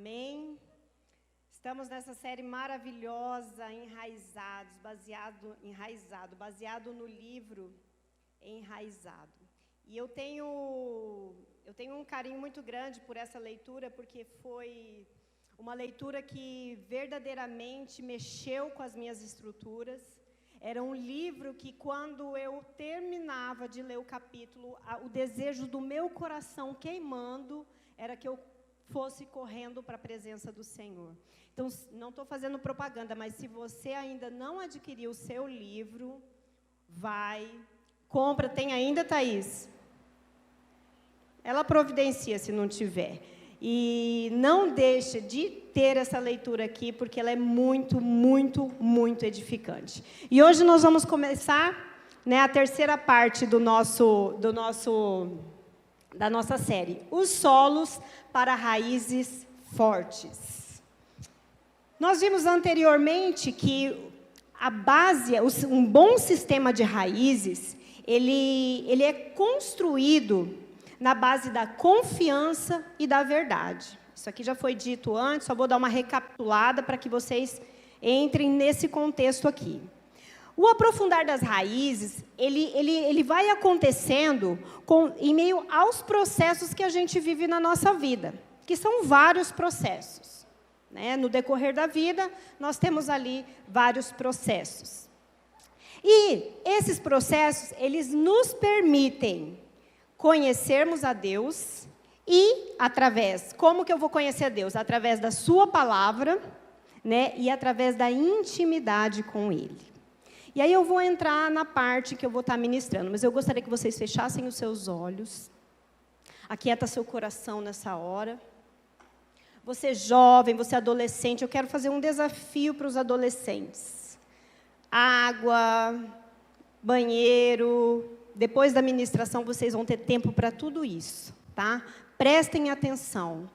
Amém? Estamos nessa série maravilhosa, baseado no livro Enraizado. E eu tenho um carinho muito grande por essa leitura, porque foi uma leitura que verdadeiramente mexeu com as minhas estruturas. Era um livro que, quando eu terminava de ler o capítulo, o desejo do meu coração queimando era que eu fosse correndo para a presença do Senhor. Então, não estou fazendo propaganda, mas se você ainda não adquiriu o seu livro, compra. Tem ainda, Thaís? Ela providencia se não tiver. E não deixe de ter essa leitura aqui, porque ela é muito, muito, muito edificante. E hoje nós vamos começar, a terceira parte da nossa série, os solos para raízes fortes. Nós vimos anteriormente que a base, um bom sistema de raízes, ele é construído na base da confiança e da verdade. Isso aqui já foi dito antes, só vou dar uma recapitulada para que vocês entrem nesse contexto aqui. O aprofundar das raízes, ele vai acontecendo em meio aos processos que a gente vive na nossa vida, que são vários processos. No decorrer da vida, nós temos ali vários processos. E esses processos, eles nos permitem conhecermos a Deus e como que eu vou conhecer a Deus? Através da sua palavra, e através da intimidade com Ele. E aí eu vou entrar na parte que eu vou estar ministrando, mas eu gostaria que vocês fechassem os seus olhos, aquieta seu coração nessa hora. Você jovem, você adolescente, eu quero fazer um desafio para os adolescentes. Água, banheiro, depois da ministração vocês vão ter tempo para tudo isso, tá? Prestem atenção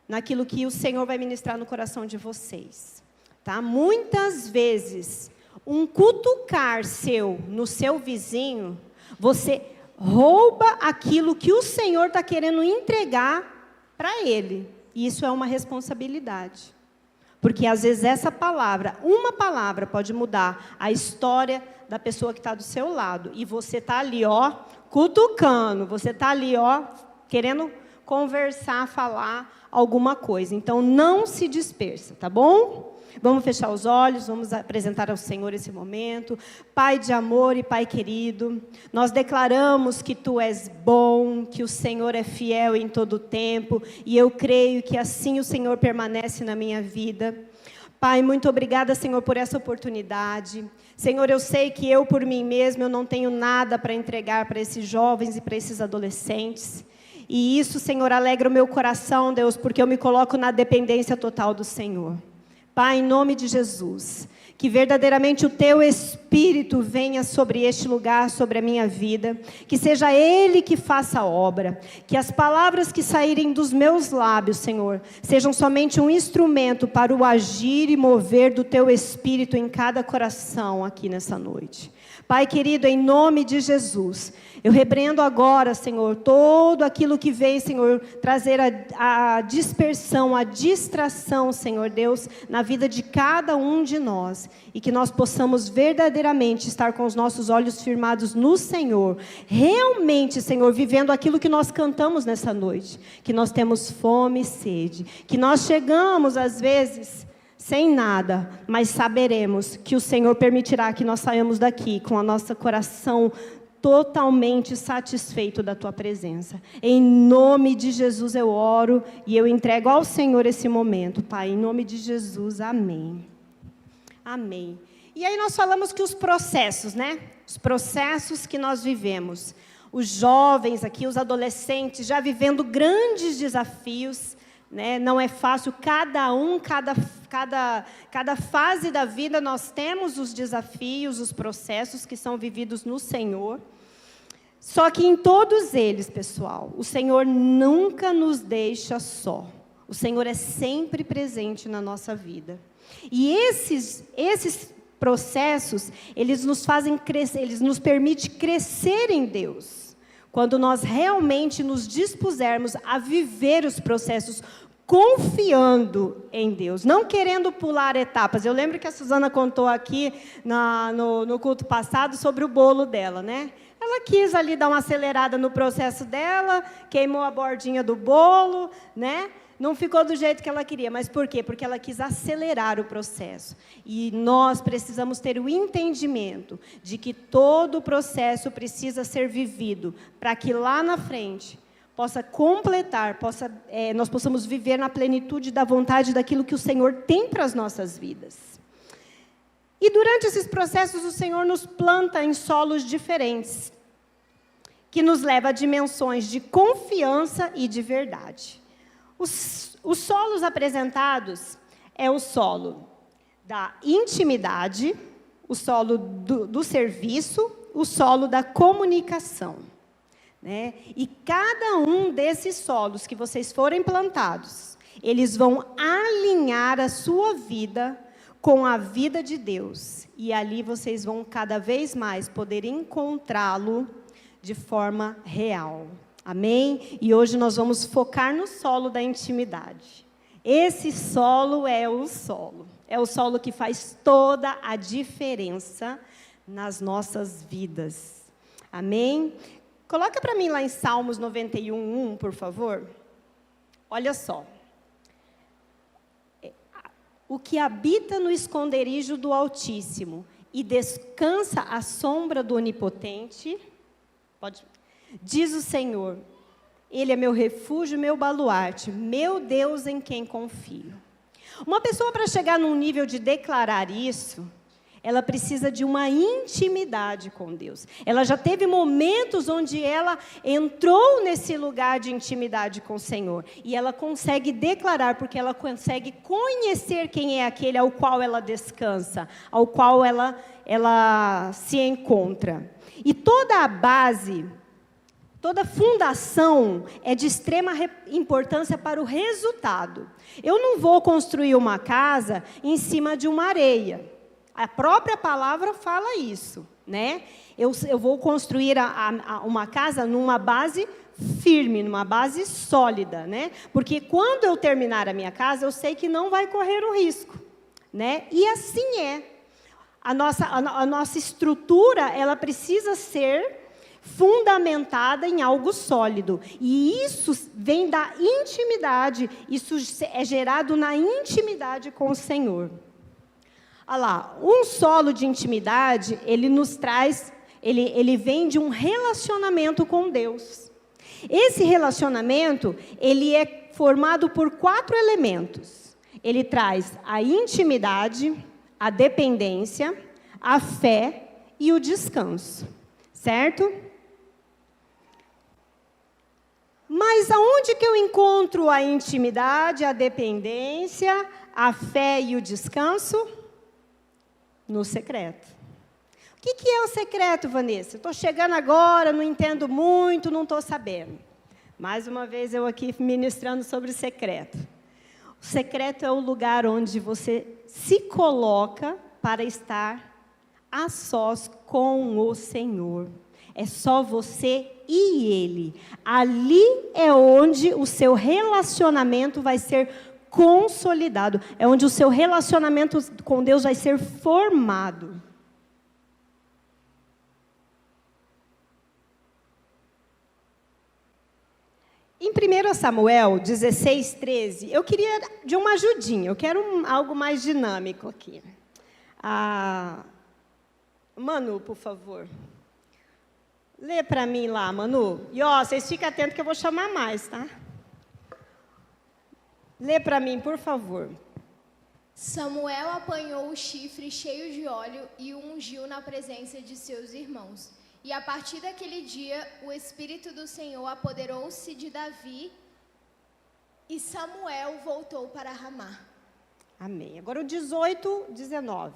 naquilo que o Senhor vai ministrar no coração de vocês, tá? Muitas vezes, um cutucar no seu vizinho, você rouba aquilo que o Senhor está querendo entregar para ele. E isso é uma responsabilidade. Porque, às vezes, uma palavra pode mudar a história da pessoa que está do seu lado. E você está ali, cutucando. Você está ali, querendo conversar, falar alguma coisa. Então, não se dispersa, tá bom? Vamos fechar os olhos, vamos apresentar ao Senhor esse momento. Pai de amor e Pai querido, nós declaramos que Tu és bom, que o Senhor é fiel em todo o tempo, e eu creio que assim o Senhor permanece na minha vida. Pai, muito obrigada, Senhor, por essa oportunidade. Senhor, eu sei que eu, por mim mesma, eu não tenho nada para entregar para esses jovens e para esses adolescentes. E isso, Senhor, alegra o meu coração, Deus, porque eu me coloco na dependência total do Senhor. Pai, em nome de Jesus, que verdadeiramente o Teu Espírito venha sobre este lugar, sobre a minha vida, que seja Ele que faça a obra, que as palavras que saírem dos meus lábios, Senhor, sejam somente um instrumento para o agir e mover do Teu Espírito em cada coração aqui nessa noite. Pai querido, em nome de Jesus, eu repreendo agora, Senhor, todo aquilo que vem, Senhor, trazer a dispersão, a distração, Senhor Deus, na vida de cada um de nós. E que nós possamos verdadeiramente estar com os nossos olhos firmados no Senhor. Realmente, Senhor, vivendo aquilo que nós cantamos nessa noite. Que nós temos fome e sede. Que nós chegamos, às vezes, sem nada, mas saberemos que o Senhor permitirá que nós saiamos daqui com o nosso coração totalmente satisfeito da Tua presença. Em nome de Jesus eu oro e eu entrego ao Senhor esse momento, Pai. Em nome de Jesus, amém. Amém. E aí nós falamos que os processos, Os processos que nós vivemos. Os jovens aqui, os adolescentes, já vivendo grandes desafios, Não é fácil, cada fase da vida nós temos os desafios, os processos que são vividos no Senhor. Só que em todos eles, pessoal, o Senhor nunca nos deixa só. O Senhor é sempre presente na nossa vida. E esses processos, eles nos fazem crescer, eles nos permitem crescer em Deus. Quando nós realmente nos dispusermos a viver os processos confiando em Deus, não querendo pular etapas. Eu lembro que a Suzana contou aqui no culto passado sobre o bolo dela, né? Ela quis ali dar uma acelerada no processo dela, queimou a bordinha do bolo, né? Não ficou do jeito que ela queria. Mas por quê? Porque ela quis acelerar o processo. E nós precisamos ter o entendimento de que todo o processo precisa ser vivido para que lá na frente possa completar, nós possamos viver na plenitude da vontade daquilo que o Senhor tem para as nossas vidas. E durante esses processos, o Senhor nos planta em solos diferentes, que nos leva a dimensões de confiança e de verdade. Os solos apresentados é o solo da intimidade, o solo do serviço, o solo da comunicação. Né? E cada um desses solos que vocês forem plantados, eles vão alinhar a sua vida com a vida de Deus. E ali vocês vão cada vez mais poder encontrá-lo de forma real. Amém? E hoje nós vamos focar no solo da intimidade. Esse solo é o solo que faz toda a diferença nas nossas vidas. Amém? Coloca para mim lá em Salmos 91:1, por favor. Olha só. O que habita no esconderijo do Altíssimo e descansa à sombra do Onipotente, diz o Senhor, Ele é meu refúgio, meu baluarte, meu Deus em quem confio. Uma pessoa, para chegar num nível de declarar isso, ela precisa de uma intimidade com Deus. Ela já teve momentos onde ela entrou nesse lugar de intimidade com o Senhor. E ela consegue declarar, porque ela consegue conhecer quem é aquele ao qual ela descansa, ao qual ela se encontra. E toda a base, toda a fundação é de extrema importância para o resultado. Eu não vou construir uma casa em cima de uma areia. A própria palavra fala isso, né? Eu vou construir uma casa numa base firme, numa base sólida, né? Porque quando eu terminar a minha casa, eu sei que não vai correr o risco, né? E assim é. A nossa estrutura, ela precisa ser fundamentada em algo sólido. E isso vem da intimidade, isso é gerado na intimidade com o Senhor. Olha lá, um solo de intimidade, ele nos traz, ele vem de um relacionamento com Deus. Esse relacionamento, ele é formado por 4 elementos. Ele traz a intimidade, a dependência, a fé e o descanso. Certo? Mas aonde que eu encontro a intimidade, a dependência, a fé e o descanso? No secreto. O que é o secreto, Vanessa? Estou chegando agora, não entendo muito, não estou sabendo. Mais uma vez eu aqui ministrando sobre o secreto. O secreto é o lugar onde você se coloca para estar a sós com o Senhor. É só você e Ele. Ali é onde o seu relacionamento vai ser consolidado. É onde o seu relacionamento com Deus vai ser formado. Em 1 Samuel 16:13, eu queria de uma ajudinha, eu quero algo mais dinâmico aqui. Manu, por favor. Lê para mim lá, Manu. E vocês fiquem atentos que eu vou chamar mais, tá? Lê para mim, por favor. Samuel apanhou o chifre cheio de óleo e o ungiu na presença de seus irmãos. E a partir daquele dia, o Espírito do Senhor apoderou-se de Davi e Samuel voltou para Ramá. Amém. Agora o 18:19.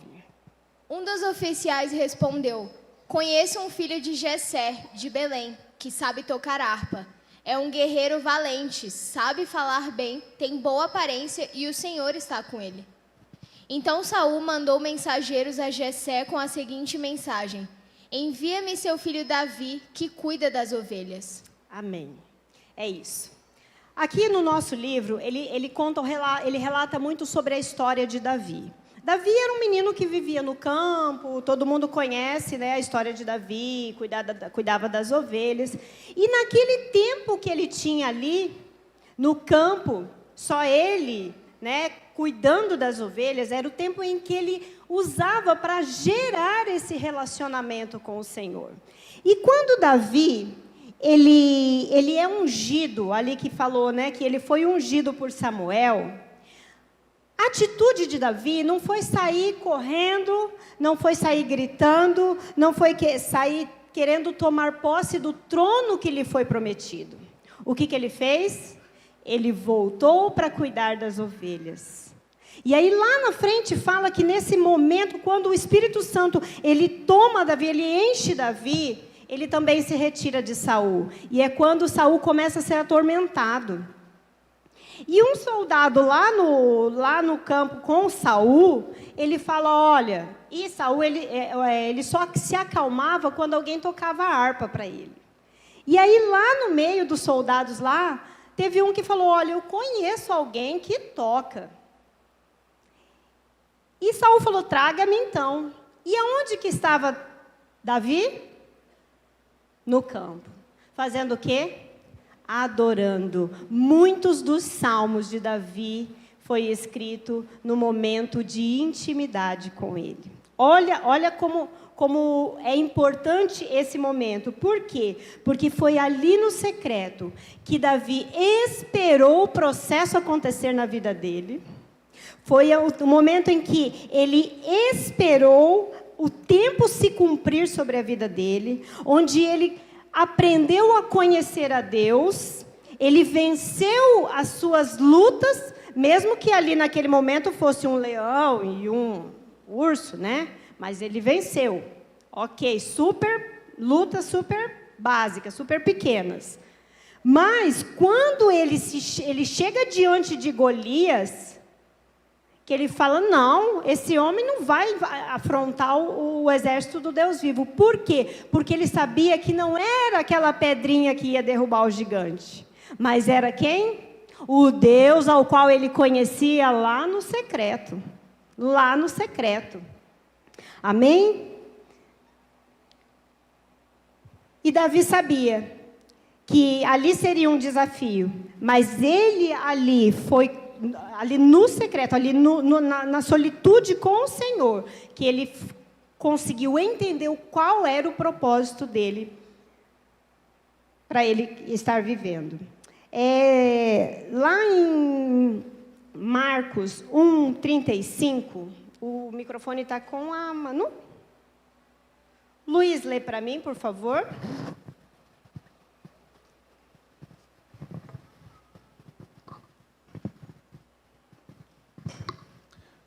Um dos oficiais respondeu: conheço um filho de Jessé, de Belém, que sabe tocar harpa. É um guerreiro valente, sabe falar bem, tem boa aparência e o Senhor está com ele. Então Saul mandou mensageiros a Jessé com a seguinte mensagem: envia-me seu filho Davi, que cuida das ovelhas. Amém. É isso. Aqui no nosso livro, ele relata muito sobre a história de Davi. Davi era um menino que vivia no campo, todo mundo conhece, né, a história de Davi, cuidava das ovelhas. E naquele tempo que ele tinha ali, no campo, só ele, né, cuidando das ovelhas, era o tempo em que ele usava para gerar esse relacionamento com o Senhor. E quando Davi, ele é ungido, ali que falou, né, que ele foi ungido por Samuel. A atitude de Davi não foi sair correndo, não foi sair gritando, não foi sair querendo tomar posse do trono que lhe foi prometido. O que ele fez? Ele voltou para cuidar das ovelhas. E aí lá na frente fala que nesse momento, quando o Espírito Santo, ele toma Davi, ele enche Davi, ele também se retira de Saul. E é quando Saul começa a ser atormentado. E um soldado lá no campo com Saul, ele fala, olha, e Saul ele só se acalmava quando alguém tocava a harpa para ele. E aí lá no meio dos soldados lá, teve um que falou, olha, eu conheço alguém que toca. E Saul falou, traga-me então. E aonde que estava Davi? No campo. Fazendo o quê? Adorando. Muitos dos salmos de Davi foi escrito no momento de intimidade com ele. Olha como é importante esse momento. Por quê? Porque foi ali no secreto que Davi esperou o processo acontecer na vida dele. Foi o momento em que ele esperou o tempo se cumprir sobre a vida dele, onde ele aprendeu a conhecer a Deus, ele venceu as suas lutas, mesmo que ali naquele momento fosse um leão e um urso, né? Mas ele venceu. Ok, lutas super básicas, super pequenas. Mas quando ele chega diante de Golias, que ele fala, não, esse homem não vai afrontar o exército do Deus vivo. Por quê? Porque ele sabia que não era aquela pedrinha que ia derrubar o gigante. Mas era quem? O Deus ao qual ele conhecia lá no secreto. Lá no secreto. Amém? E Davi sabia que ali seria um desafio. Mas ele ali no secreto, ali na solitude com o Senhor, que ele conseguiu entender qual era o propósito dele para ele estar vivendo. Lá em Marcos 1:35, o microfone está com a Manu. Luiz, lê para mim, por favor.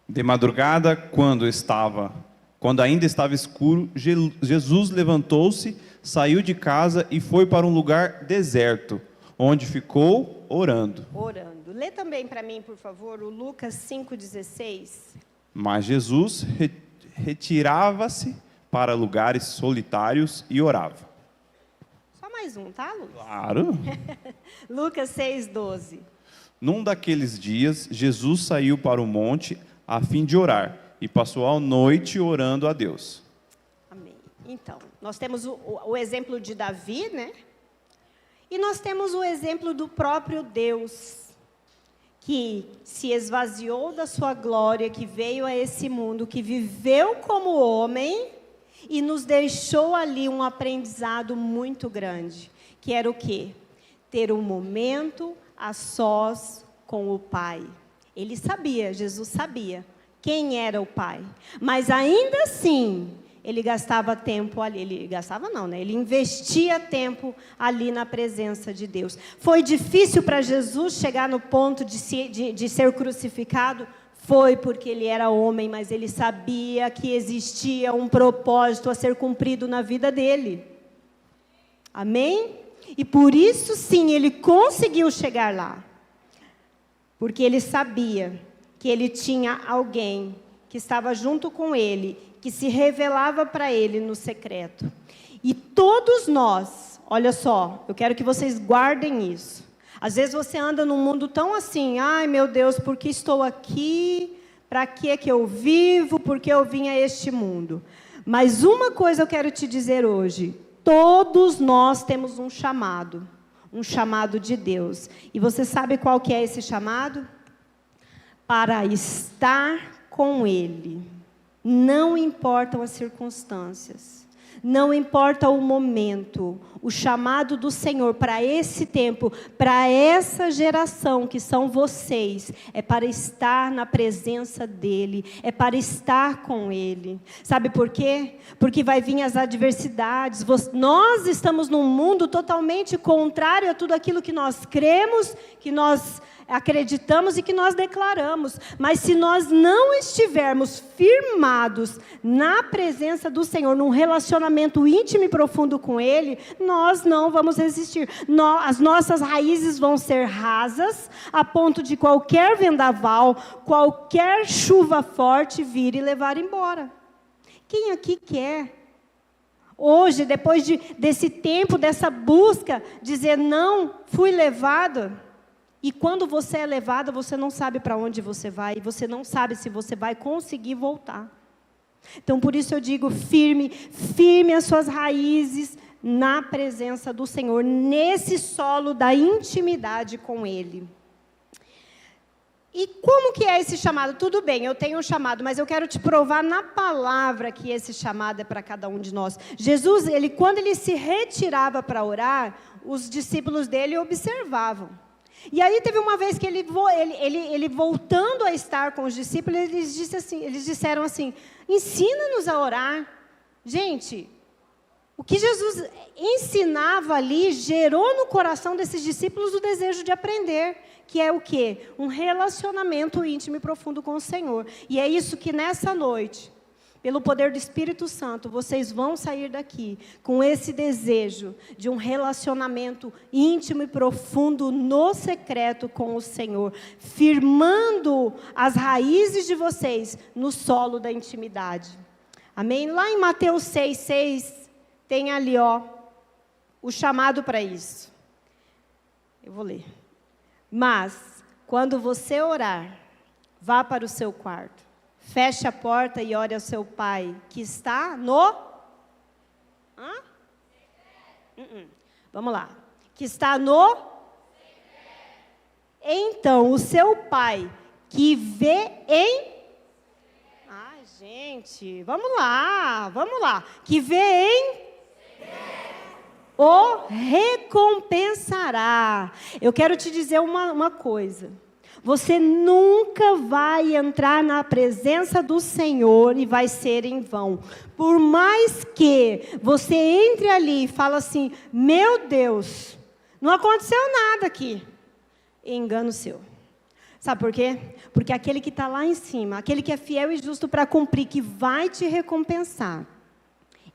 De madrugada, quando ainda estava escuro, Jesus levantou-se, saiu de casa e foi para um lugar deserto, onde ficou orando. Orando. Lê também para mim, por favor, o Lucas 5:16. Mas Jesus retirava-se para lugares solitários e orava. Só mais um, tá, Lucas? Claro. Lucas 6:12. Num daqueles dias, Jesus saiu para o monte a fim de orar, e passou a noite orando a Deus. Amém. Então, nós temos o exemplo de Davi, né? E nós temos o exemplo do próprio Deus, que se esvaziou da sua glória, que veio a esse mundo, que viveu como homem, e nos deixou ali um aprendizado muito grande, que era o quê? Ter um momento a sós com o Pai. Ele sabia, Jesus sabia quem era o Pai. Mas ainda assim, ele gastava tempo ali. Ele gastava não, né? Ele investia tempo ali na presença de Deus. Foi difícil para Jesus chegar no ponto de ser crucificado? Foi porque ele era homem, mas ele sabia que existia um propósito a ser cumprido na vida dele. Amém? E por isso sim, ele conseguiu chegar lá. Porque ele sabia que ele tinha alguém que estava junto com ele, que se revelava para ele no secreto. E todos nós, olha só, eu quero que vocês guardem isso. Às vezes você anda num mundo tão assim, ai meu Deus, por que estou aqui? Para que é que eu vivo? Por que eu vim a este mundo? Mas uma coisa eu quero te dizer hoje, todos nós temos um chamado de Deus. E você sabe qual que é esse chamado? Para estar com Ele. Não importam as circunstâncias, não importa o momento, o chamado do Senhor para esse tempo, para essa geração que são vocês, é para estar na presença dEle, é para estar com Ele. Sabe por quê? Porque vai vir as adversidades. Nós estamos num mundo totalmente contrário a tudo aquilo que nós cremos, que nós acreditamos e que nós declaramos. Mas se nós não estivermos firmados na presença do Senhor, num relacionamento íntimo e profundo com Ele, nós não vamos resistir. As nossas raízes vão ser rasas, a ponto de qualquer vendaval, qualquer chuva forte vir e levar embora. Quem aqui quer? Hoje, depois desse tempo, dessa busca, dizer não, fui levado. E quando você é levado, você não sabe para onde você vai, e você não sabe se você vai conseguir voltar. Então, por isso eu digo, firme as suas raízes na presença do Senhor, nesse solo da intimidade com Ele. E como que é esse chamado? Tudo bem, eu tenho um chamado, mas eu quero te provar na palavra que esse chamado é para cada um de nós. Jesus, quando ele se retirava para orar, os discípulos dele observavam. E aí teve uma vez que ele voltando a estar com os discípulos, eles disseram assim, ensina-nos a orar. Gente, o que Jesus ensinava ali, gerou no coração desses discípulos o desejo de aprender, que é o quê? Um relacionamento íntimo e profundo com o Senhor. E é isso que nessa noite, pelo poder do Espírito Santo, vocês vão sair daqui com esse desejo de um relacionamento íntimo e profundo no secreto com o Senhor, firmando as raízes de vocês no solo da intimidade. Amém? Lá em Mateus 6,6, tem ali, o chamado para isso. Eu vou ler. Mas, quando você orar, vá para o seu quarto. Feche a porta e ore ao seu pai, que está no... Vamos lá. Que está no... Então, o seu pai, que vê em... Ai, gente, vamos lá. Que vê em... O recompensará. Eu quero te dizer uma coisa. Você nunca vai entrar na presença do Senhor e vai ser em vão. Por mais que você entre ali e fale assim, meu Deus, não aconteceu nada aqui. Engano seu. Sabe por quê? Porque aquele que está lá em cima, aquele que é fiel e justo para cumprir, que vai te recompensar,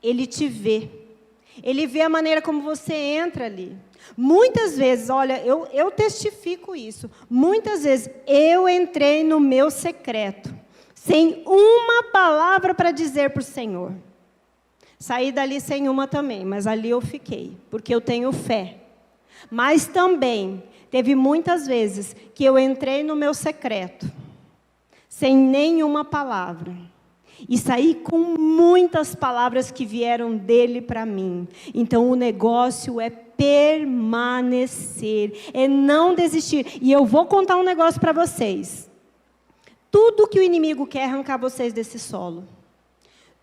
ele te vê. Ele vê a maneira como você entra ali. Muitas vezes, olha, eu testifico isso. Muitas vezes eu entrei no meu secreto, sem uma palavra para dizer para o Senhor. Saí dali sem uma também, mas ali eu fiquei, porque eu tenho fé. Mas também, teve muitas vezes que eu entrei no meu secreto, sem nenhuma palavra. E saí com muitas palavras que vieram dele para mim. Então, o negócio é permanecer, é não desistir. E eu vou contar um negócio para vocês. Tudo que o inimigo quer é arrancar vocês desse solo.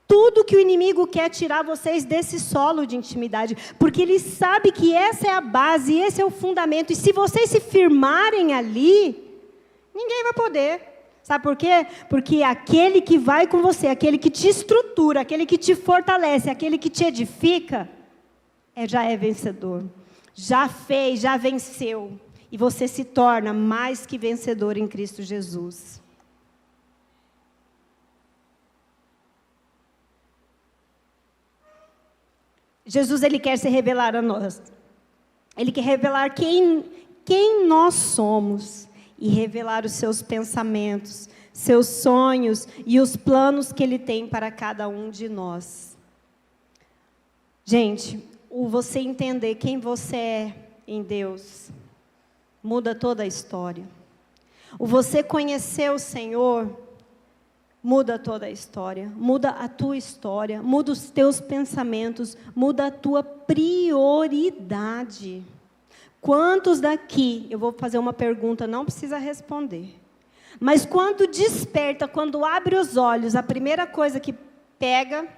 Tudo que o inimigo quer tirar vocês desse solo de intimidade. Porque ele sabe que essa é a base, esse é o fundamento. E se vocês se firmarem ali, ninguém vai poder. Sabe por quê? Porque aquele que vai com você, aquele que te estrutura, aquele que te fortalece, aquele que te edifica, já é vencedor. Já fez, já venceu. E você se torna mais que vencedor em Cristo Jesus. Jesus, ele quer se revelar a nós. Ele quer revelar quem nós somos. E revelar os seus pensamentos, seus sonhos e os planos que Ele tem para cada um de nós. Gente, você entender quem você é em Deus, muda toda a história. O você conhecer o Senhor muda toda a história, muda a tua história, muda os teus pensamentos, muda a tua prioridade. Quantos daqui, eu vou fazer uma pergunta, não precisa responder, mas quando desperta, quando abre os olhos, a primeira coisa que pega,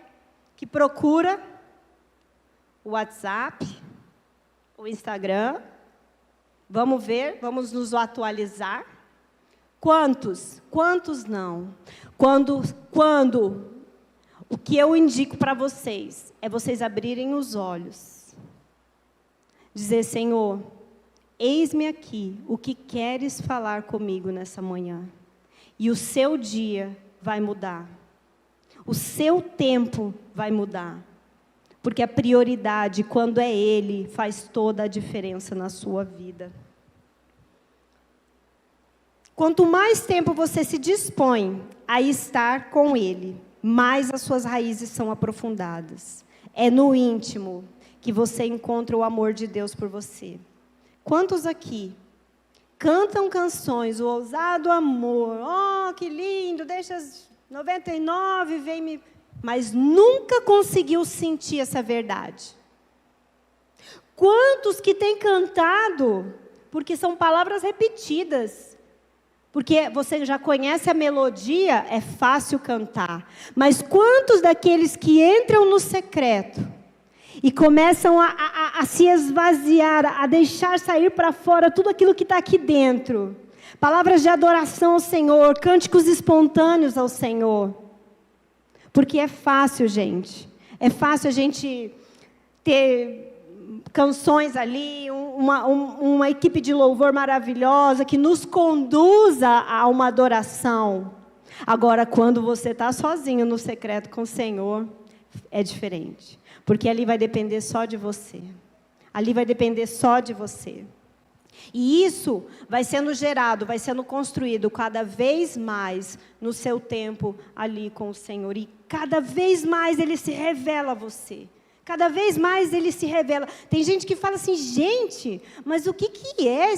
que procura, o WhatsApp, o Instagram, vamos ver, vamos nos atualizar. Quantos? Quantos não? Quando o que eu indico para vocês é vocês abrirem os olhos, dizer: Senhor, eis-me aqui, o que queres falar comigo nessa manhã? E o seu dia vai mudar, o seu tempo vai mudar, porque a prioridade, quando é Ele, faz toda a diferença na sua vida. Quanto mais tempo você se dispõe a estar com Ele, mais as suas raízes são aprofundadas. É no íntimo que você encontra o amor de Deus por você. Quantos aqui cantam canções, o ousado amor, oh, que lindo, deixa as 99, vem me... Mas nunca conseguiu sentir essa verdade? Quantos que têm cantado, porque são palavras repetidas, porque você já conhece a melodia, é fácil cantar. Mas quantos daqueles que entram no secreto e começam a se esvaziar, a deixar sair para fora tudo aquilo que está aqui dentro? Palavras de adoração ao Senhor, cânticos espontâneos ao Senhor. Porque é fácil, gente. É fácil a gente ter canções ali, uma equipe de louvor maravilhosa que nos conduza a uma adoração. Agora, quando você está sozinho no secreto com o Senhor, é diferente. Porque ali vai depender só de você. Ali vai depender só de você. E isso vai sendo gerado, vai sendo construído cada vez mais no seu tempo ali com o Senhor. E cada vez mais Ele se revela a você. Cada vez mais Ele se revela. Tem gente que fala assim: gente, mas o que é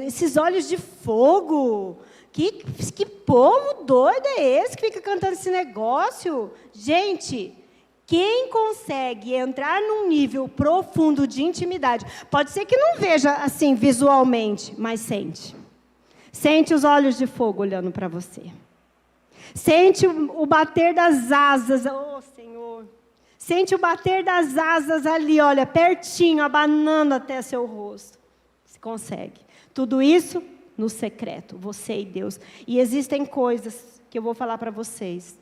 esses olhos de fogo? Que povo doido é esse que fica cantando esse negócio? Gente, quem consegue entrar num nível profundo de intimidade, pode ser que não veja assim visualmente, mas sente. Sente os olhos de fogo olhando para você. Sente o bater das asas, oh Senhor. Sente o bater das asas ali, olha, pertinho, abanando até seu rosto. Você consegue. Tudo isso no secreto, você e Deus. E existem coisas que eu vou falar para vocês,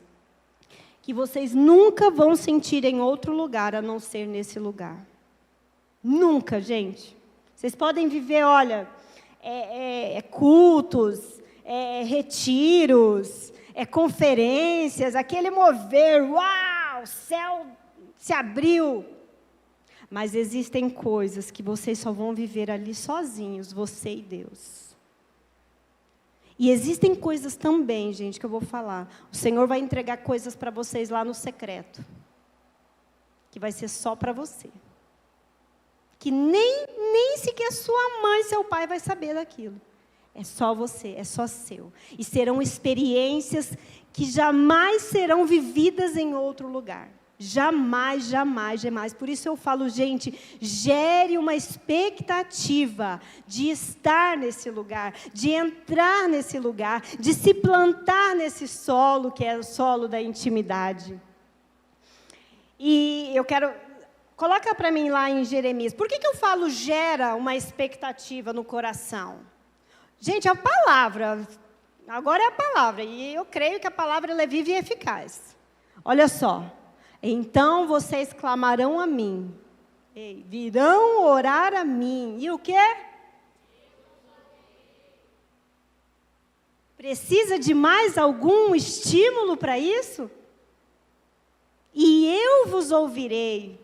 que vocês nunca vão sentir em outro lugar, a não ser nesse lugar. Nunca, gente. Vocês podem viver, olha, cultos, retiros, conferências, aquele mover, uau, o céu se abriu. Mas existem coisas que vocês só vão viver ali sozinhos, você e Deus. E existem coisas também, gente, que eu vou falar. O Senhor vai entregar coisas para vocês lá no secreto, que vai ser só para você. Que nem sequer sua mãe, seu pai vai saber daquilo. É só você, é só seu. E serão experiências que jamais serão vividas em outro lugar. Jamais, jamais, jamais. Por isso eu falo, gente, gere uma expectativa de estar nesse lugar, de entrar nesse lugar, de se plantar nesse solo, que é o solo da intimidade. E eu quero... Coloca para mim lá em Jeremias. Por que eu falo gera uma expectativa no coração? Gente, a palavra, agora é a palavra, e eu creio que a palavra ela é viva e eficaz. Olha só. Então vocês clamarão a mim, virão orar a mim, e o quê? Precisa de mais algum estímulo para isso? E eu vos ouvirei.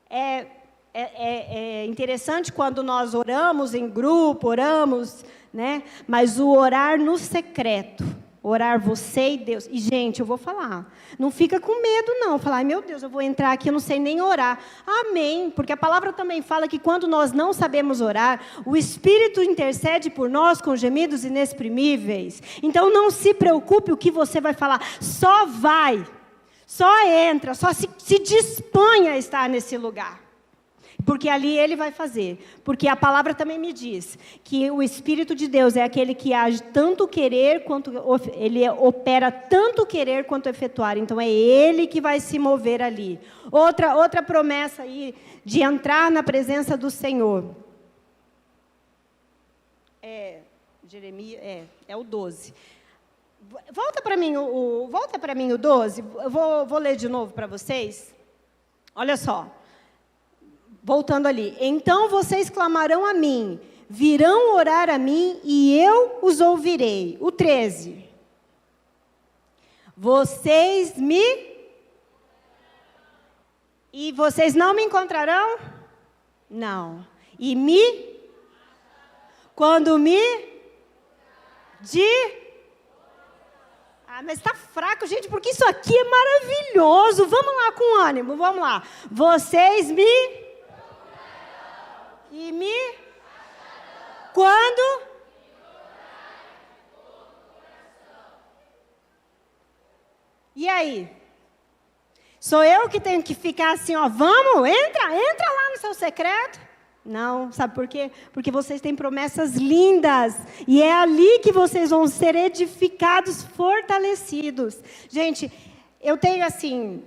É interessante quando nós oramos em grupo, oramos, né? Mas o orar no secreto Orar você e Deus. E, gente, eu vou falar. Não fica com medo, não. Falar, ai, meu Deus, eu vou entrar aqui, eu não sei nem orar. Amém. Porque a palavra também fala que quando nós não sabemos orar, o Espírito intercede por nós com gemidos inexprimíveis. Então, não se preocupe o que você vai falar. Só vai. Só entra. Só se disponha a estar nesse lugar. Porque ali Ele vai fazer. Porque a palavra também me diz que o Espírito de Deus é aquele que age tanto querer, quanto Ele opera tanto querer quanto efetuar. Então é Ele que vai se mover ali. Outra promessa aí de entrar na presença do Senhor. Jeremias, é o 12. Volta para mim o 12. Eu vou ler de novo para vocês. Olha só. Voltando ali. Então vocês clamarão a mim, virão orar a mim e eu os ouvirei. O 13. Vocês não me encontrarão? Não. E quando mas está fraco, gente, porque isso aqui é maravilhoso. Vamos lá com ânimo, vamos lá. Vocês quando? E aí? Sou eu que tenho que ficar assim, ó, vamos, entra lá no seu secreto? Não, sabe por quê? Porque vocês têm promessas lindas, e é ali que vocês vão ser edificados, fortalecidos. Gente, eu tenho assim,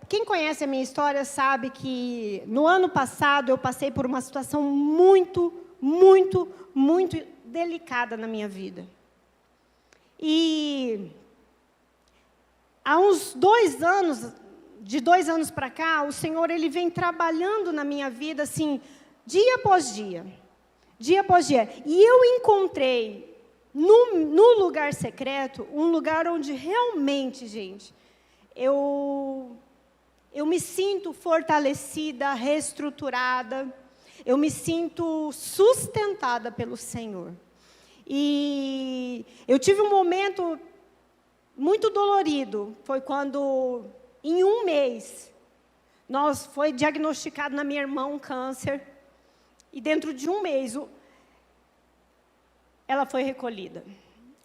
quem conhece a minha história sabe que no ano passado eu passei por uma situação muito, muito, muito delicada na minha vida. E há uns 2 anos, de 2 anos para cá, o Senhor Ele vem trabalhando na minha vida assim, dia após dia. Dia após dia. E eu encontrei no lugar secreto, um lugar onde realmente, gente, eu me sinto fortalecida, reestruturada, eu me sinto sustentada pelo Senhor. E eu tive um momento muito dolorido, foi quando, em 1 mês, foi diagnosticado na minha irmã um câncer, e dentro de 1 mês, ela foi recolhida.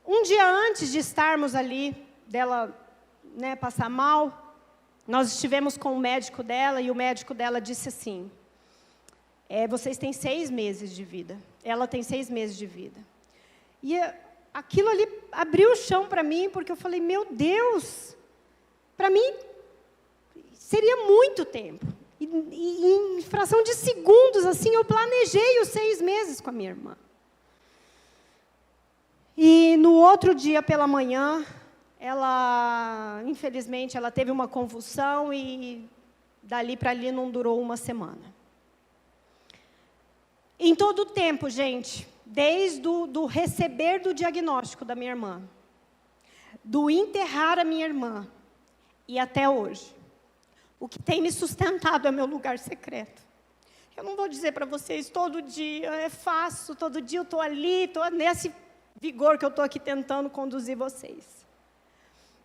Um dia antes de estarmos ali, dela passar mal, nós estivemos com o médico dela, e o médico dela disse assim, vocês têm 6 meses de vida. Ela tem 6 meses de vida. E aquilo ali abriu o chão para mim, porque eu falei, meu Deus, para mim seria muito tempo. E em fração de segundos, assim, eu planejei os 6 meses com a minha irmã. E no outro dia pela manhã, infelizmente, ela teve uma convulsão e dali para ali não durou 1 semana. Em todo o tempo, gente, desde o receber do diagnóstico da minha irmã, do enterrar a minha irmã e até hoje, o que tem me sustentado é meu lugar secreto. Eu não vou dizer para vocês todo dia, é fácil, todo dia eu estou ali, estou nesse vigor que eu estou aqui tentando conduzir vocês.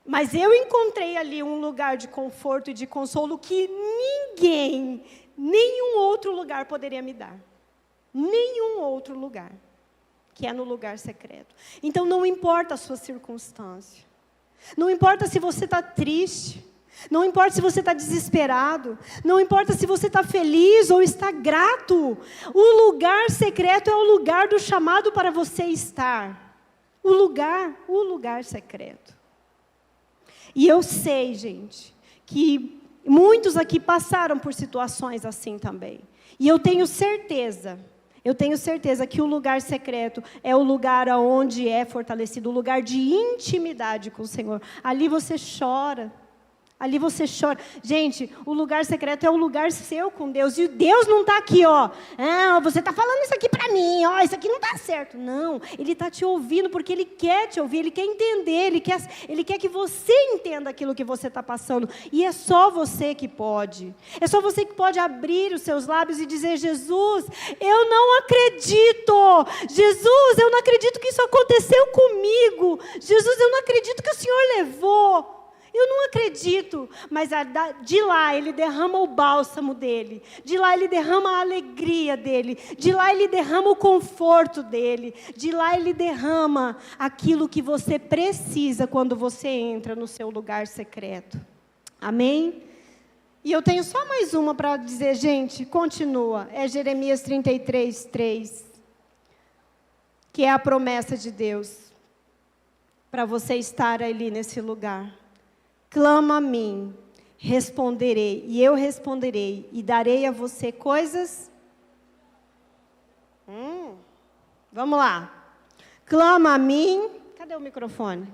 Mas eu encontrei ali um lugar de conforto e de consolo que nenhum outro lugar poderia me dar. Nenhum outro lugar, que é no lugar secreto. Então, não importa a sua circunstância. Não importa se você está triste. Não importa se você está desesperado. Não importa se você está feliz ou está grato. O lugar secreto é o lugar do chamado para você estar. O lugar secreto. E eu sei, gente, que muitos aqui passaram por situações assim também. E eu tenho certeza que o lugar secreto é o lugar onde é fortalecido, o lugar de intimidade com o Senhor. Ali você chora, Ali você chora. Gente, o lugar secreto é o lugar seu com Deus. E Deus não está aqui, ó. Ah, você está falando isso aqui para mim, ó. Isso aqui não está certo. Não, Ele está te ouvindo porque Ele quer te ouvir. Ele quer entender. Ele quer que você entenda aquilo que você está passando. E é só você que pode. É só você que pode abrir os seus lábios e dizer: Jesus, eu não acredito. Jesus, eu não acredito que isso aconteceu comigo. Jesus, eu não acredito que o Senhor levou. Eu não acredito, mas de lá Ele derrama o bálsamo dEle, de lá Ele derrama a alegria dEle, de lá Ele derrama o conforto dEle, de lá Ele derrama aquilo que você precisa quando você entra no seu lugar secreto. Amém? E eu tenho só mais uma para dizer, gente, continua, é Jeremias 33:3, que é a promessa de Deus, para você estar ali nesse lugar. Clama a mim, responderei, e eu responderei, e darei a você coisas... Vamos lá. Clama a mim... Cadê o microfone?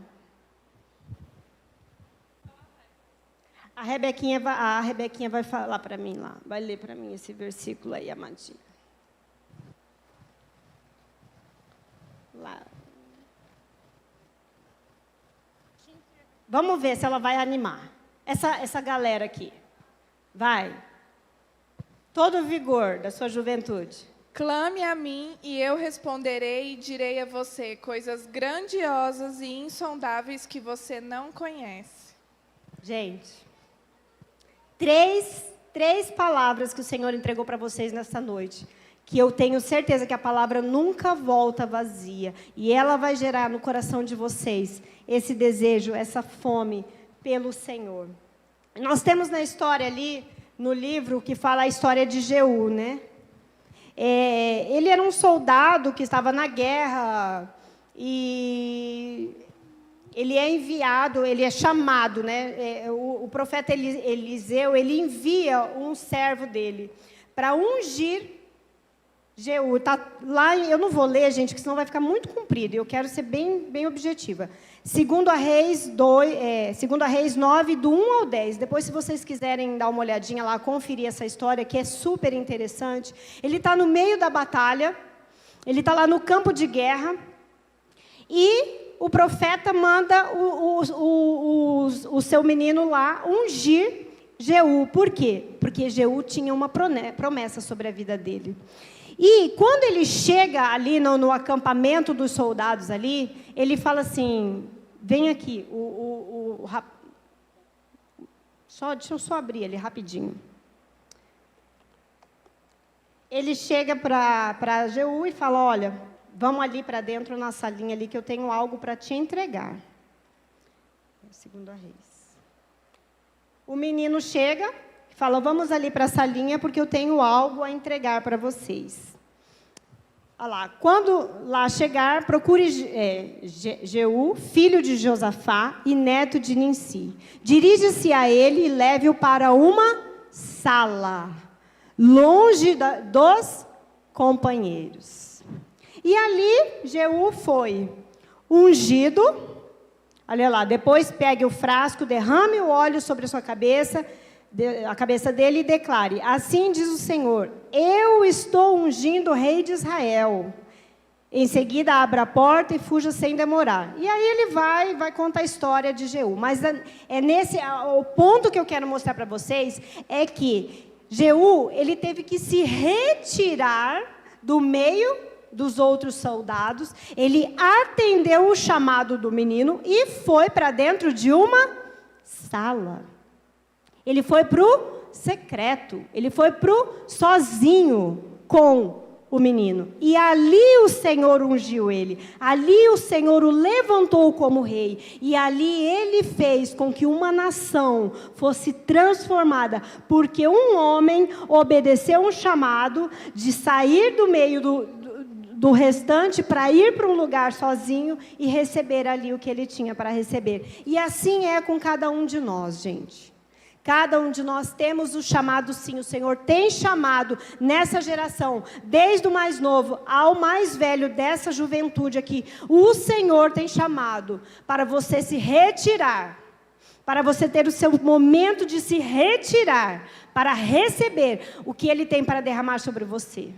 A Rebequinha vai falar para mim lá. Vai ler para mim esse versículo aí, amadinha. Lá. Vamos ver se ela vai animar. Essa galera aqui. Vai. Todo o vigor da sua juventude. Clame a mim e eu responderei e direi a você coisas grandiosas e insondáveis que você não conhece. Gente, três palavras que o Senhor entregou para vocês nessa noite, que eu tenho certeza que a palavra nunca volta vazia, e ela vai gerar no coração de vocês esse desejo, essa fome pelo Senhor. Nós temos na história ali, no livro, que fala a história de Jeú, né? Ele era um soldado que estava na guerra, e ele é enviado, ele é chamado, né? O profeta Eliseu, ele envia um servo dele para ungir Jeú. Tá lá, eu não vou ler, gente, porque senão vai ficar muito comprido. Eu quero ser bem objetiva. 2 Reis 9, do 1 ao 10. Depois, se vocês quiserem dar uma olhadinha lá, conferir essa história, que é super interessante. Ele está no meio da batalha, ele está lá no campo de guerra, e o profeta manda o seu menino lá ungir Jeú. Por quê? Porque Jeú tinha uma promessa sobre a vida dele. E quando ele chega ali no acampamento dos soldados ali, ele fala assim, vem aqui, deixa eu só abrir ali rapidinho. Ele chega para Jeú e fala, olha, vamos ali para dentro na salinha ali que eu tenho algo para te entregar. 2 Reis. O menino chega e fala, vamos ali para a salinha porque eu tenho algo a entregar para vocês. Olha lá, quando lá chegar, procure Jeú, filho de Josafá e neto de Ninsi. Dirija-se a ele e leve-o para uma sala, longe dos companheiros. E ali Jeú foi ungido. Olha lá, depois pegue o frasco, derrame o óleo sobre a sua cabeça, a cabeça dele, e declare, assim diz o Senhor, eu estou ungindo o rei de Israel. Em seguida, abra a porta e fuja sem demorar. E aí ele vai contar a história de Jeú. Mas o ponto que eu quero mostrar para vocês é que Jeú, ele teve que se retirar do meio dos outros soldados. Ele atendeu o chamado do menino e foi para dentro de uma sala. Ele foi para o secreto, ele foi para o sozinho com o menino. E ali o Senhor ungiu ele, ali o Senhor o levantou como rei. E ali ele fez com que uma nação fosse transformada, porque um homem obedeceu um chamado de sair do meio do restante para ir para um lugar sozinho e receber ali o que ele tinha para receber. E assim é com cada um de nós, gente. Cada um de nós temos o chamado, sim. O Senhor tem chamado nessa geração, desde o mais novo ao mais velho dessa juventude aqui. O Senhor tem chamado para você se retirar, para você ter o seu momento de se retirar, para receber o que Ele tem para derramar sobre você.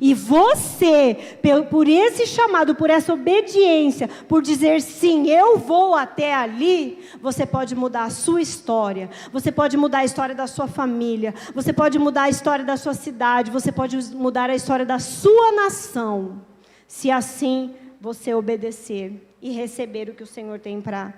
E você, por esse chamado, por essa obediência, por dizer sim, eu vou até ali, você pode mudar a sua história, você pode mudar a história da sua família, você pode mudar a história da sua cidade, você pode mudar a história da sua nação, se assim você obedecer e receber o que o Senhor tem para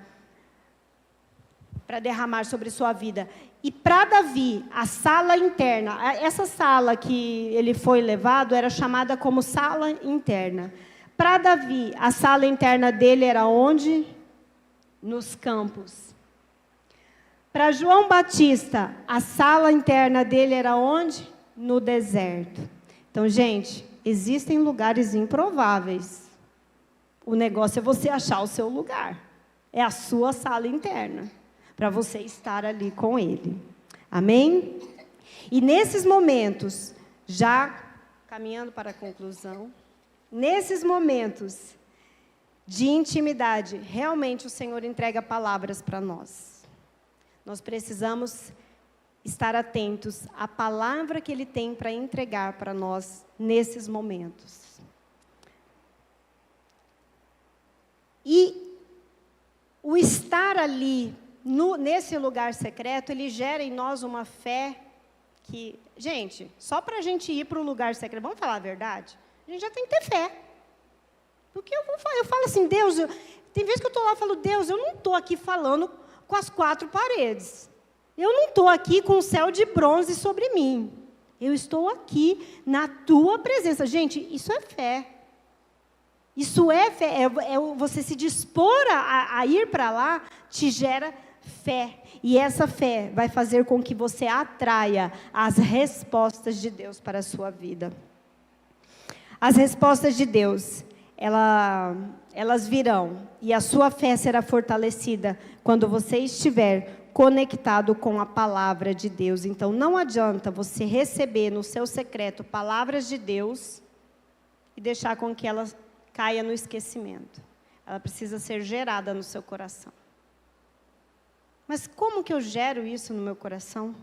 derramar sobre sua vida. E para Davi, a sala interna, essa sala que ele foi levado era chamada como sala interna. Para Davi, a sala interna dele era onde? Nos campos. Para João Batista, a sala interna dele era onde? No deserto. Então, gente, existem lugares improváveis. O negócio é você achar o seu lugar. É a sua sala interna, para você estar ali com Ele. Amém? E nesses momentos, já caminhando para a conclusão, nesses momentos de intimidade, realmente o Senhor entrega palavras para nós. Nós precisamos estar atentos à palavra que Ele tem para entregar para nós nesses momentos. E o estar ali, nesse lugar secreto, ele gera em nós uma fé que, gente, só para a gente ir para o lugar secreto, vamos falar a verdade? A gente já tem que ter fé. Porque eu falo assim, Deus, tem vezes que eu estou lá e falo, Deus, eu não estou aqui falando com as quatro paredes. Eu não estou aqui com o céu de bronze sobre mim. Eu estou aqui na tua presença. Gente, isso é fé. Isso é fé, você se dispor a ir para lá, te gera fé. E essa fé vai fazer com que você atraia as respostas de Deus para a sua vida. As respostas de Deus, elas virão. E a sua fé será fortalecida quando você estiver conectado com a palavra de Deus. Então, não adianta você receber no seu secreto palavras de Deus e deixar com que elas caia no esquecimento. Ela precisa ser gerada no seu coração. Mas como que eu gero isso no meu coração?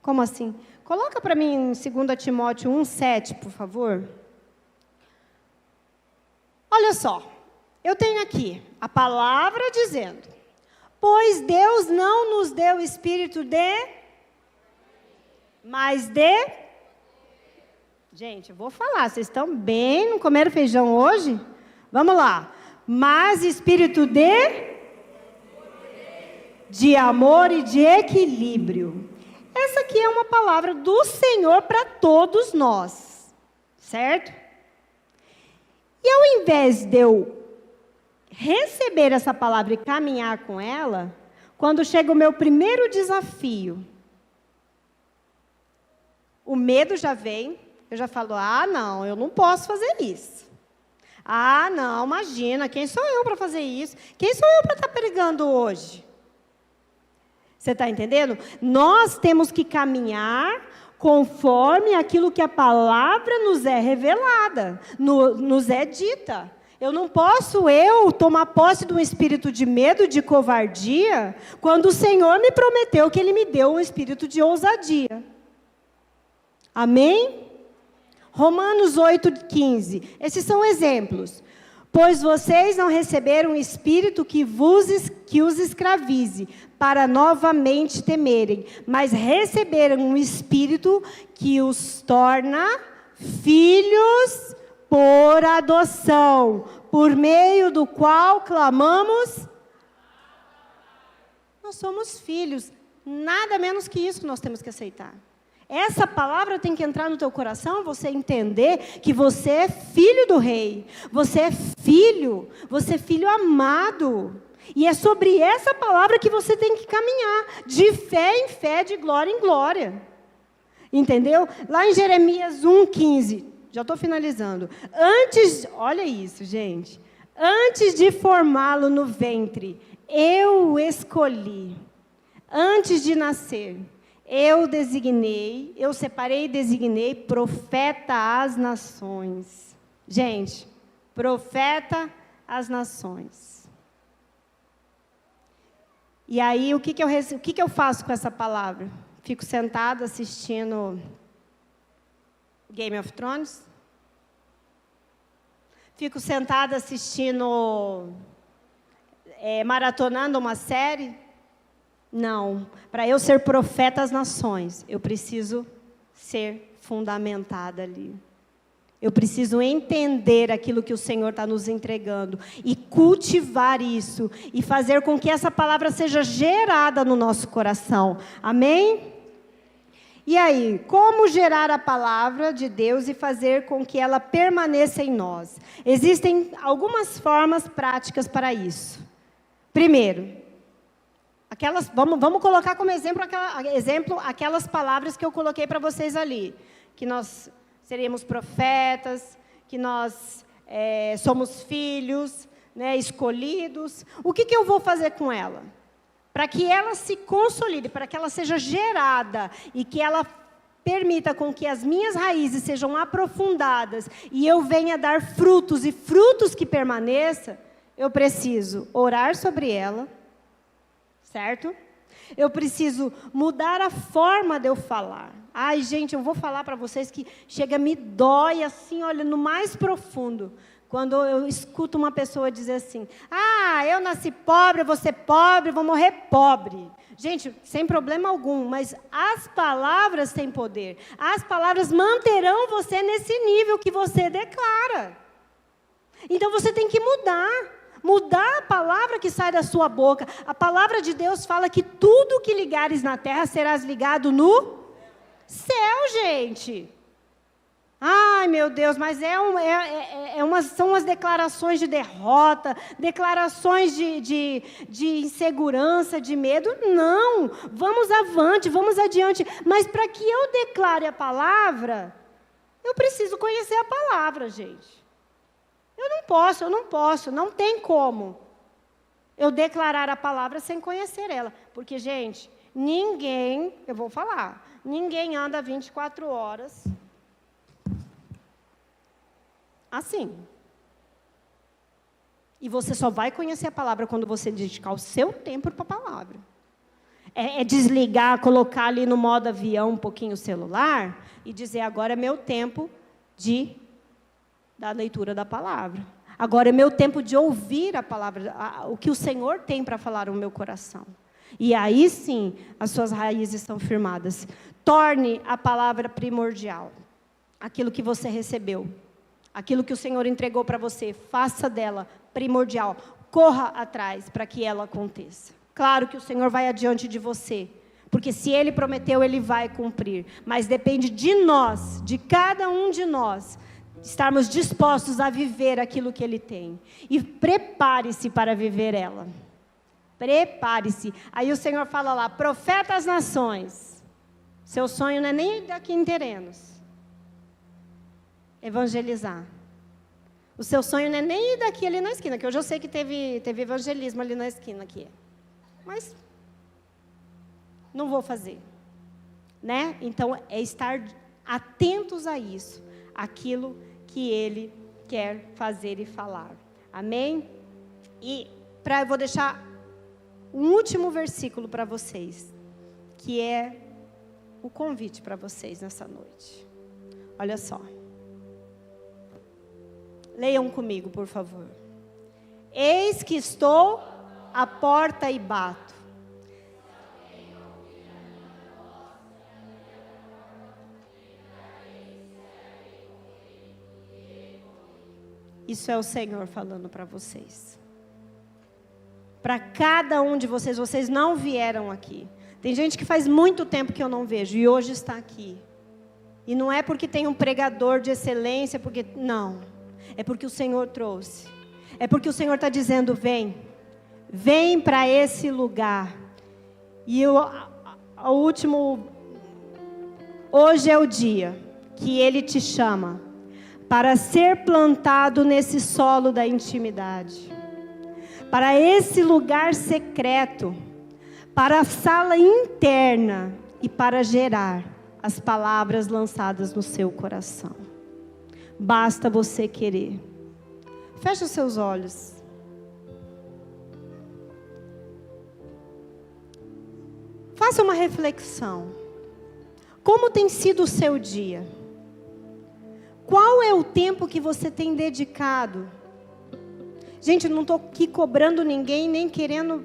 Como assim? Coloca para mim em 2 Timóteo 1,7, por favor. Olha só, eu tenho aqui a palavra dizendo, pois Deus não nos deu espírito mas de... Gente, eu vou falar, vocês estão bem, não comeram feijão hoje? Vamos lá. Mas espírito de amor e de equilíbrio. Essa aqui é uma palavra do Senhor para todos nós, certo? E ao invés de eu receber essa palavra e caminhar com ela, quando chega o meu primeiro desafio, o medo já vem. Eu já falo, não, eu não posso fazer isso. Não, imagina, quem sou eu para fazer isso? Quem sou eu para estar pregando hoje? Você está entendendo? Nós temos que caminhar conforme aquilo que a palavra nos é revelada, nos é dita. Eu não posso tomar posse de um espírito de medo, de covardia, quando o Senhor me prometeu que Ele me deu um espírito de ousadia. Amém? Romanos 8,15. Esses são exemplos. Pois vocês não receberam um espírito que os escravize, para novamente temerem, mas receberam um espírito que os torna filhos por adoção, por meio do qual clamamos. Nós somos filhos, nada menos que isso que nós temos que aceitar. Essa palavra tem que entrar no teu coração, você entender que você é filho do rei. Você é filho amado. E é sobre essa palavra que você tem que caminhar, de fé em fé, de glória em glória. Entendeu? Lá em Jeremias 1,15, já estou finalizando. Olha isso, gente. Antes de formá-lo no ventre, eu o escolhi. Antes de nascer, eu separei e designei profeta às nações. Gente, profeta às nações. E aí, o que eu faço com essa palavra? Fico sentada assistindo Game of Thrones? Fico sentada assistindo, maratonando uma série? Não. Para eu ser profeta às nações, eu preciso ser fundamentada ali. Eu preciso entender aquilo que o Senhor está nos entregando e cultivar isso e fazer com que essa palavra seja gerada no nosso coração. Amém? E aí, como gerar a palavra de Deus e fazer com que ela permaneça em nós? Existem algumas formas práticas para isso. Primeiro, vamos colocar como exemplo aquelas palavras que eu coloquei para vocês ali, que nós seríamos profetas, que nós somos filhos, né, escolhidos. O que eu vou fazer com ela? Para que ela se consolide, para que ela seja gerada e que ela permita com que as minhas raízes sejam aprofundadas e eu venha dar frutos e frutos que permaneçam, eu preciso orar sobre ela, certo? Eu preciso mudar a forma de eu falar. Ai, gente, eu vou falar para vocês que chega, me dói assim, olha, no mais profundo. Quando eu escuto uma pessoa dizer assim, eu nasci pobre, eu vou ser pobre, vou morrer pobre. Gente, sem problema algum, mas as palavras têm poder. As palavras manterão você nesse nível que você declara. Então você tem que mudar a palavra que sai da sua boca. A palavra de Deus fala que tudo que ligares na terra serás ligado no céu, gente. Ai, meu Deus, mas são umas declarações de derrota, declarações de insegurança, de medo. Não, vamos avante, vamos adiante. Mas para que eu declare a palavra, eu preciso conhecer a palavra, gente. Eu não posso, não tem como eu declarar a palavra sem conhecer ela. Porque, gente, ninguém anda 24 horas assim. E você só vai conhecer a palavra quando você dedicar o seu tempo para a palavra. É desligar, colocar ali no modo avião um pouquinho o celular e dizer, agora é meu tempo da leitura da palavra. Agora é meu tempo de ouvir a palavra, o que o Senhor tem para falar no meu coração. E aí sim, as suas raízes estão firmadas. Torne a palavra primordial. Aquilo que você recebeu. Aquilo que o Senhor entregou para você, faça dela primordial. Corra atrás para que ela aconteça. Claro que o Senhor vai adiante de você. Porque se Ele prometeu, Ele vai cumprir. Mas depende de nós, de cada um de nós, estarmos dispostos a viver aquilo que Ele tem. E prepare-se para viver ela. Prepare-se. Aí o Senhor fala lá, profeta às nações. Seu sonho não é nem daqui em Terenos. Evangelizar. O seu sonho não é nem ir daqui ali na esquina, que hoje eu sei que teve evangelismo ali na esquina aqui. Mas não vou fazer. Né? Então, é estar atentos a isso. Aquilo que Ele quer fazer e falar. Amém? E eu vou deixar um último versículo para vocês, que é o convite para vocês nessa noite. Olha só. Leiam comigo, por favor. Eis que estou à porta e bato. Isso é o Senhor falando para vocês. Para cada um de vocês, vocês não vieram aqui. Tem gente que faz muito tempo que eu não vejo e hoje está aqui. E não é porque tem um pregador de excelência, não. É porque o Senhor trouxe. É porque o Senhor está dizendo, vem para esse lugar. E hoje é o dia que Ele te chama para ser plantado nesse solo da intimidade. Para esse lugar secreto, para a sala interna e para gerar as palavras lançadas no seu coração. Basta você querer. Feche os seus olhos. Faça uma reflexão. Como tem sido o seu dia? Qual é o tempo que você tem dedicado? Gente, eu não estou aqui cobrando ninguém, nem querendo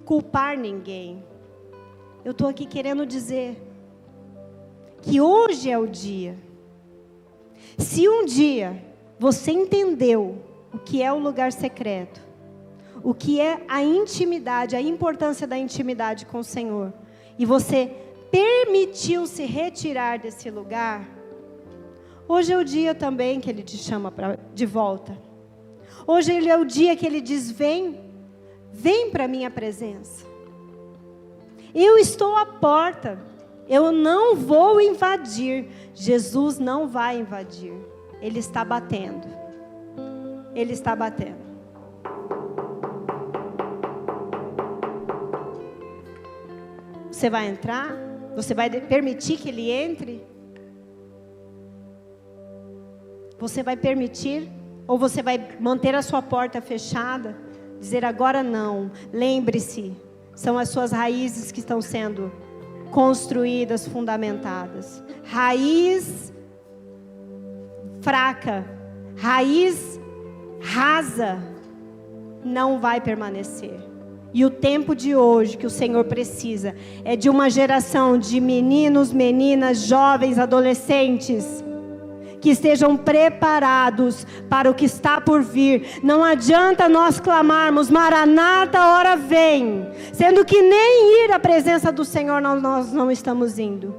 culpar ninguém. Eu estou aqui querendo dizer que hoje é o dia. Se um dia você entendeu o que é o lugar secreto, o que é a intimidade, a importância da intimidade com o Senhor, e você permitiu se retirar desse lugar, hoje é o dia também que Ele te chama de volta. Hoje é o dia que Ele diz, vem para a minha presença. Eu estou à porta, eu não vou invadir. Jesus não vai invadir, Ele está batendo. Ele está batendo. Você vai entrar? Você vai permitir que Ele entre? Você vai permitir? Ou você vai manter a sua porta fechada? Dizer agora não. Lembre-se, são as suas raízes que estão sendo construídas, fundamentadas. Raiz fraca, raiz rasa, não vai permanecer. E o tempo de hoje que o Senhor precisa é de uma geração de meninos, meninas, jovens, adolescentes que estejam preparados para o que está por vir. Não adianta nós clamarmos, Maranata, a hora vem, sendo que nem ir à presença do Senhor nós não estamos indo.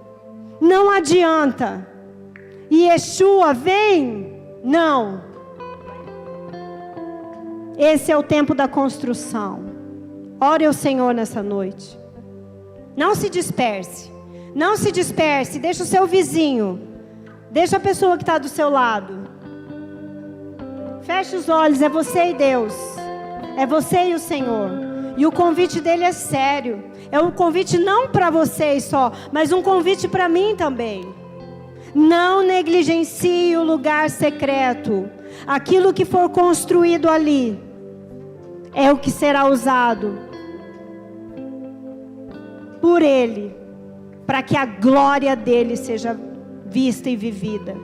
Não adianta. E Yeshua vem? Não. Esse é o tempo da construção. Ore ao Senhor nessa noite. Não se disperse. Não se disperse. Deixa o seu vizinho. Deixa a pessoa que está do seu lado. Feche os olhos. É você e Deus. É você e o Senhor. E o convite dele é sério. É um convite não para vocês só, mas um convite para mim também. Não negligencie o lugar secreto. Aquilo que for construído ali é o que será usado por Ele, para que a glória dele seja vista e vivida.